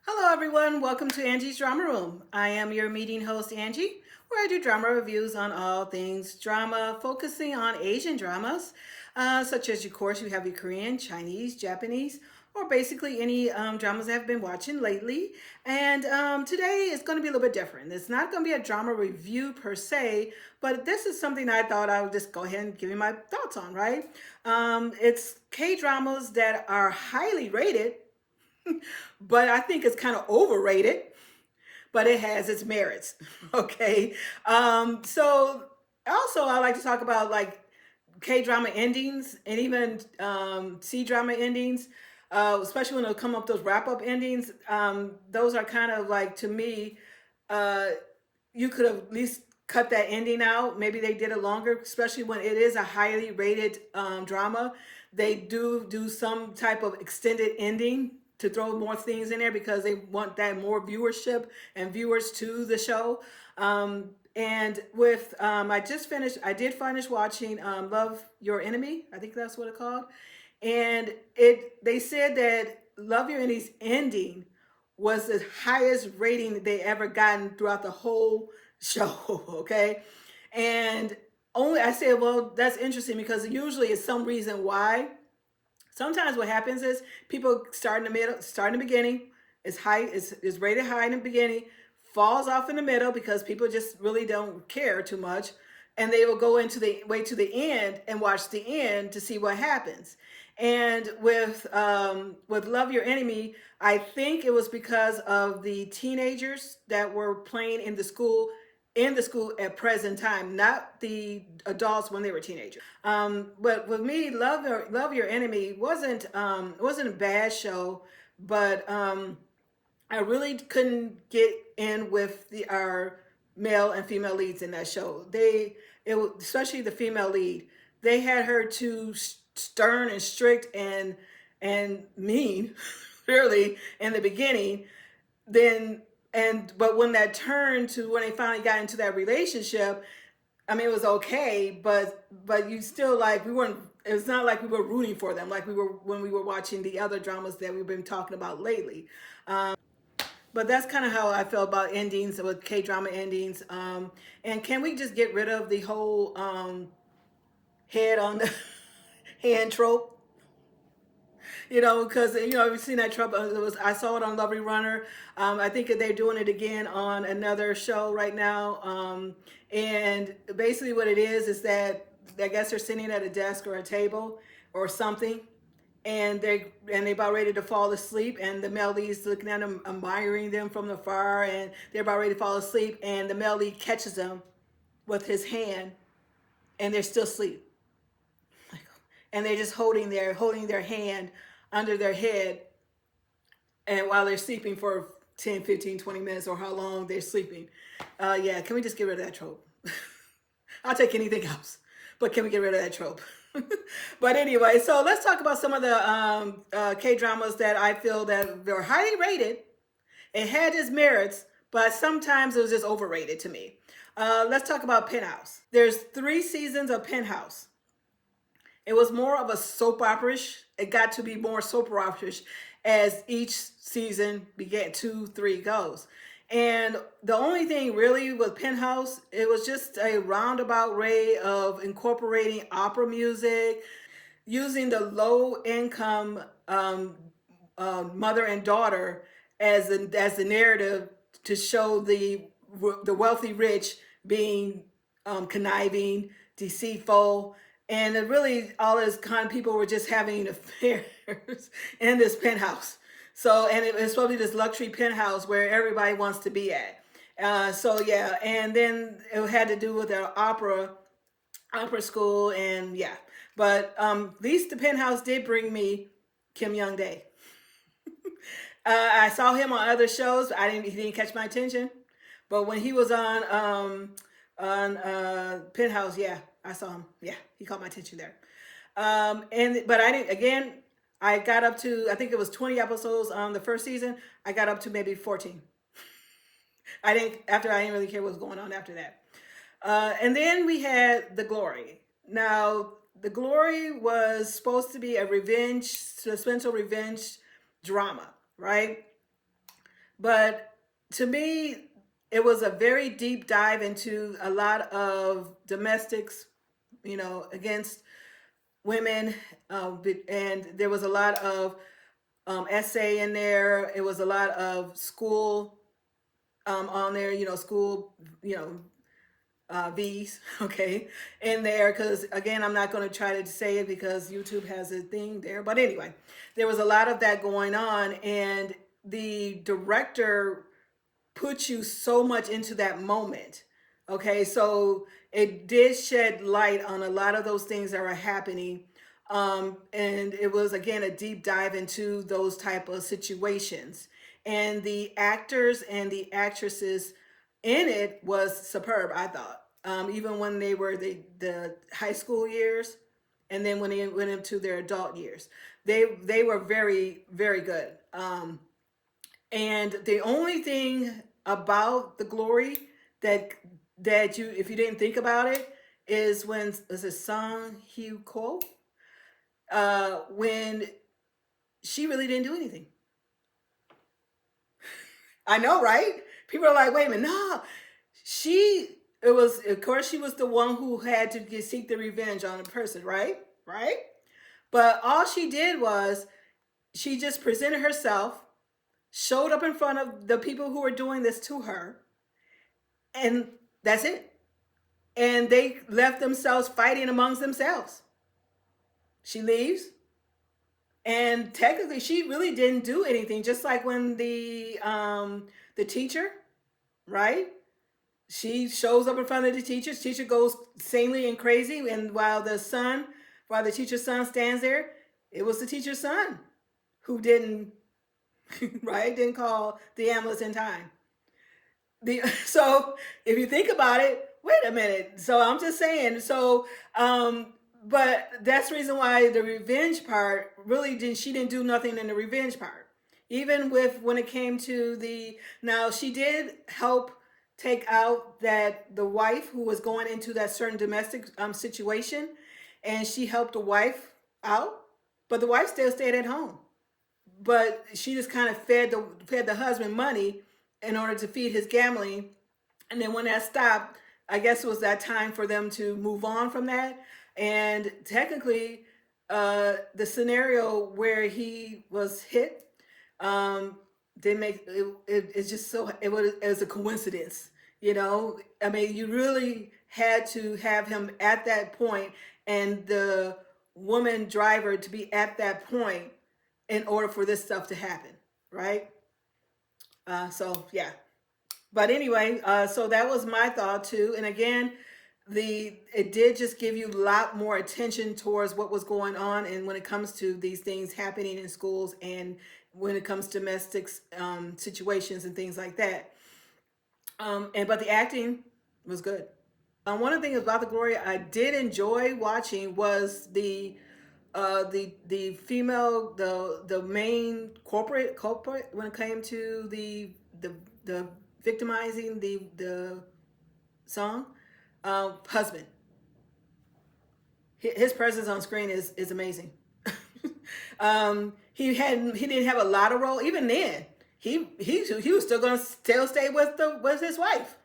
Hello, everyone. Welcome to Angie's Drama Room. I am your meeting host, Angie, where I do drama reviews on all things drama, focusing on Asian dramas, such as, of course, you have your Korean, Chinese, Japanese, or basically any dramas I've been watching lately. And today is going to be a little bit different. It's not going to be a drama review per se, but this is something I thought I would just go ahead and give you my thoughts on, right? It's K dramas that are highly rated, but I think it's kind of overrated, but it has its merits. Okay. So also I like to talk about like K drama endings and even C drama endings, especially when they come up those wrap up endings. Those are kind of like, to me, uh, you could have at least cut that ending out. Maybe they did it longer, especially when it is a highly rated drama. They do some type of extended ending to throw more things in there because they want that more viewership and viewers to the show. And with I did finish watching Love Your Enemy. I think that's what it's called. And they said that Love Your Enemy's ending was the highest rating that they ever gotten throughout the whole show. Okay. And only I said, well, that's interesting because usually it's some reason why. Sometimes what happens is people start in the middle, start in the beginning, is rated high in the beginning, falls off in the middle because people just really don't care too much, and they will go into the way to the end and watch the end to see what happens. And with Love Your Enemy, I think it was because of the teenagers that were playing in the school at present time, not the adults when they were teenagers. But with me, Love Your Enemy wasn't a bad show, but I really couldn't get in with our male and female leads in that show. Especially the female lead, they had her too stern and strict and mean, really, in the beginning. Then but when that turned to when they finally got into that relationship, I mean, it was okay, but you still like we weren't. It was not like we were rooting for them like we were when we were watching the other dramas that we've been talking about lately. But that's kind of how I feel about endings with K drama endings. And can we just get rid of the whole head on the hand trope? Because you've seen that trope. I saw it on Lovely Runner. I think that they're doing it again on another show right now. And basically, what it is that I guess they're sitting at a desk or a table or something, and they're about ready to fall asleep, and the male lead's looking at them, admiring them from afar, and they're about ready to fall asleep, and the male lead catches them with his hand, and they're still asleep, and they're just holding their hand under their head, and while they're sleeping for 10, 15, 20 minutes or how long they're sleeping. Yeah, can we just get rid of that trope? I'll take anything else, but can we get rid of that trope? But anyway, so let's talk about some of the K dramas that I feel that they're highly rated. It had its merits, but sometimes it was just overrated to me. Let's talk about Penthouse. There's 3 seasons of Penthouse. It was more of a soap opera-ish. It got to be more soap opera-ish as each season began, 2, 3 goes. And the only thing really with Penthouse, it was just a roundabout way of incorporating opera music, using the low income mother and daughter as the narrative to show the wealthy rich being conniving, deceitful, and it really all this kind of people were just having affairs in this penthouse. So, and it's probably this luxury penthouse where everybody wants to be at. So yeah, and then it had to do with the opera school, and yeah. But at least the penthouse did bring me Kim Young Dae. I saw him on other shows. He didn't catch my attention, but when he was on Penthouse, yeah, I saw him. Yeah, he caught my attention there. But I didn't. Again, I got up to, I think it was 20 episodes on the first season. I got up to maybe 14. I didn't really care what was going on after that. And then we had The Glory. Now, The Glory was supposed to be a suspenseful revenge drama, right? But to me, it was a very deep dive into a lot of domestics, against women, and there was a lot of essay in there. It was a lot of school on there, school, V's, okay, in there. Because again, I'm not going to try to say it because YouTube has a thing there. But anyway, there was a lot of that going on, and the director put you so much into that moment. Okay, so it did shed light on a lot of those things that were happening. And it was again a deep dive into those type of situations. And the actors and the actresses in it was superb, I thought. Even when they were the high school years, and then when they went into their adult years, they were very, very good. And the only thing about the glory that you, if you didn't think about it, is when was it Song Hugh Ko, when she really didn't do anything. I know, right? People are like, wait a minute, no, she. It was, of course, she was the one who had to seek the revenge on a person, right? Right. But all she did was she just presented herself, showed up in front of the people who were doing this to her, and that's it. And they left themselves fighting amongst themselves. She leaves, and technically, she really didn't do anything. Just like when the teacher, right? She shows up in front of the teacher. Teacher goes sanely and crazy, and while the teacher's son stands there, it was the teacher's son who didn't, right? Didn't call the ambulance in time. So if you think about it, wait a minute. So I'm just saying. So, but that's the reason why the revenge part really didn't. She didn't do nothing in the revenge part. Even with when it came to now she did help take out the wife who was going into that certain domestic situation, and she helped the wife out, but the wife still stayed at home. But she just kind of fed the husband money in order to feed his gambling, and then when that stopped, I guess it was that time for them to move on from that. And technically, the scenario where he was hit, they make it's just so it was a coincidence. I mean, you really had to have him at that point, and the woman driver to be at that point in order for this stuff to happen, right? So yeah. But anyway, so that was my thought too. And again, it did just give you a lot more attention towards what was going on, and when it comes to these things happening in schools, and when it comes to domestic situations and things like that. But the acting was good. One of the things about the Glory I did enjoy watching was the female, the main culprit when it came to the victimizing the song, husband. His presence on screen is amazing. He didn't have a lot of role even then. He was still going to still stay with his wife,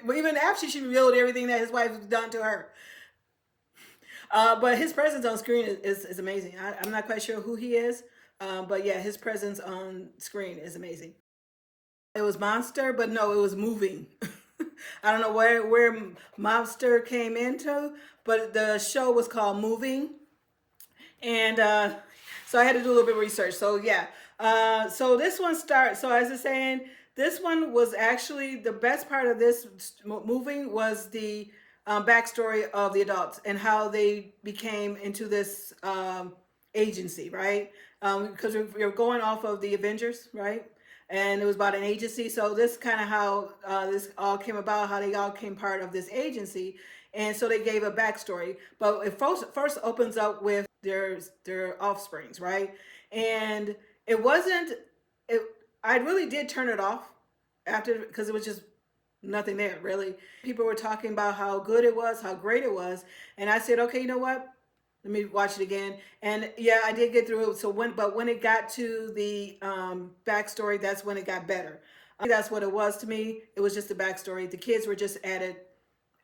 even after she revealed everything that his wife had done to her. But his presence on screen is amazing. I'm not quite sure who he is, but yeah, his presence on screen is amazing. It was Monster, but no, it was Moving. I don't know where Monster came into, but the show was called Moving, and so I had to do a little bit of research. So yeah, so this one starts. So as I was saying, this one was actually the best part of this Moving was the backstory of the adults and how they became into this agency, right? Because we're going off of the Avengers, right? And it was about an agency. So this kind of how this all came about, how they all came part of this agency. And so they gave a backstory. But it first opens up with their offsprings, right? And it wasn't, it. I really did turn it off after, because it was just nothing there, really. People were talking about how good it was, how great it was. And I said, okay, you know what? Let me watch it again. And yeah, I did get through it. So when it got to the backstory, that's when it got better. That's what it was to me. It was just the backstory. The kids were just added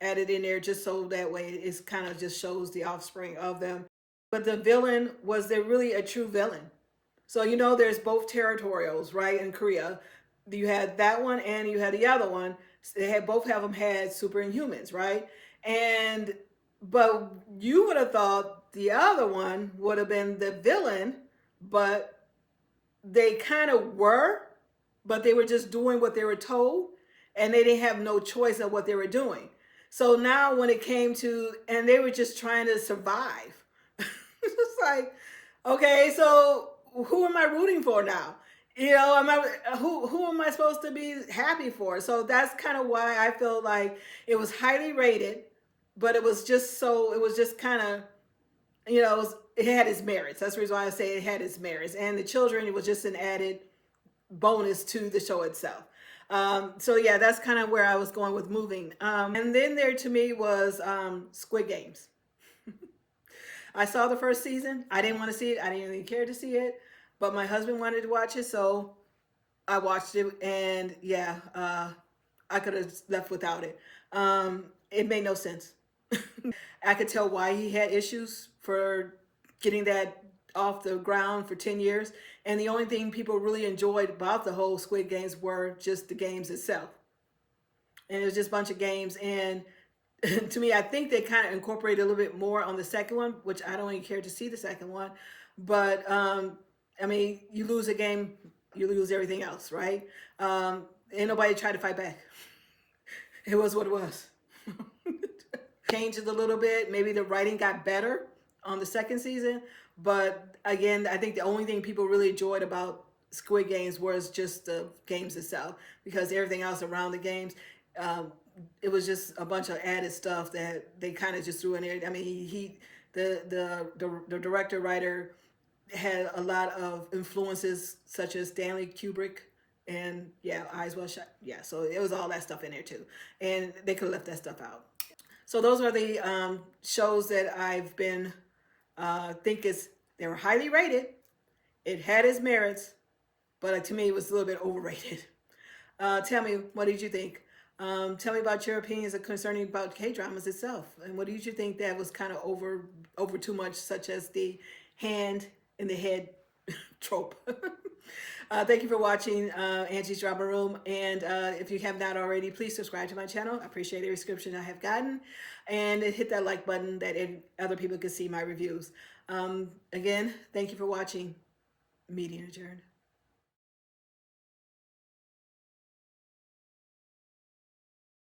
in there just so that way it's kind of just shows the offspring of them. But the villain, was there really a true villain? So you know, there's both territorials, right? In Korea, you had that one and you had the other one. They had both of them had superinhumans, right? And but you would have thought the other one would have been the villain, but they kind of were, but they were just doing what they were told, and they didn't have no choice of what they were doing. So now when it came to, and they were just trying to survive. It's like, okay, so who am I rooting for now? You know, who am I supposed to be happy for? So that's kind of why I feel like it was highly rated, but it was just kind of, you know, it had its merits. That's the reason why I say it had its merits. And the children, it was just an added bonus to the show itself. So yeah, that's kind of where I was going with moving. And then there to me was Squid Games. I saw the first season. I didn't want to see it. I didn't even care to see it, but my husband wanted to watch it, so I watched it. And yeah, I could have left without it. It made no sense. I could tell why he had issues for getting that off the ground for 10 years. And the only thing people really enjoyed about the whole Squid Games were just the games itself. And it was just a bunch of games. And to me, I think they kind of incorporated a little bit more on the second one, which I don't even care to see the second one. But I mean, you lose a game, you lose everything else, right? Ain't nobody tried to fight back. It was what it was. Changed it a little bit. Maybe the writing got better on the second season. But again, I think the only thing people really enjoyed about Squid Games was just the games itself, because everything else around the games, it was just a bunch of added stuff that they kind of just threw in there. I mean, the director writer had a lot of influences such as Stanley Kubrick, and yeah, Eyes Wide Shut. Yeah, so it was all that stuff in there too, and they could have left that stuff out. So those are the shows that I've been think is they were highly rated. It had its merits, but to me, it was a little bit overrated. Tell me, what did you think? Tell me about your opinions concerning about K dramas itself, and what did you think that was kind of over too much, such as the hand in the head trope. Thank you for watching Angie's Drama Room, and if you have not already, please subscribe to my channel. I appreciate every subscription I have gotten, and hit that like button that other people can see my reviews. Again, thank you for watching. Meeting adjourned.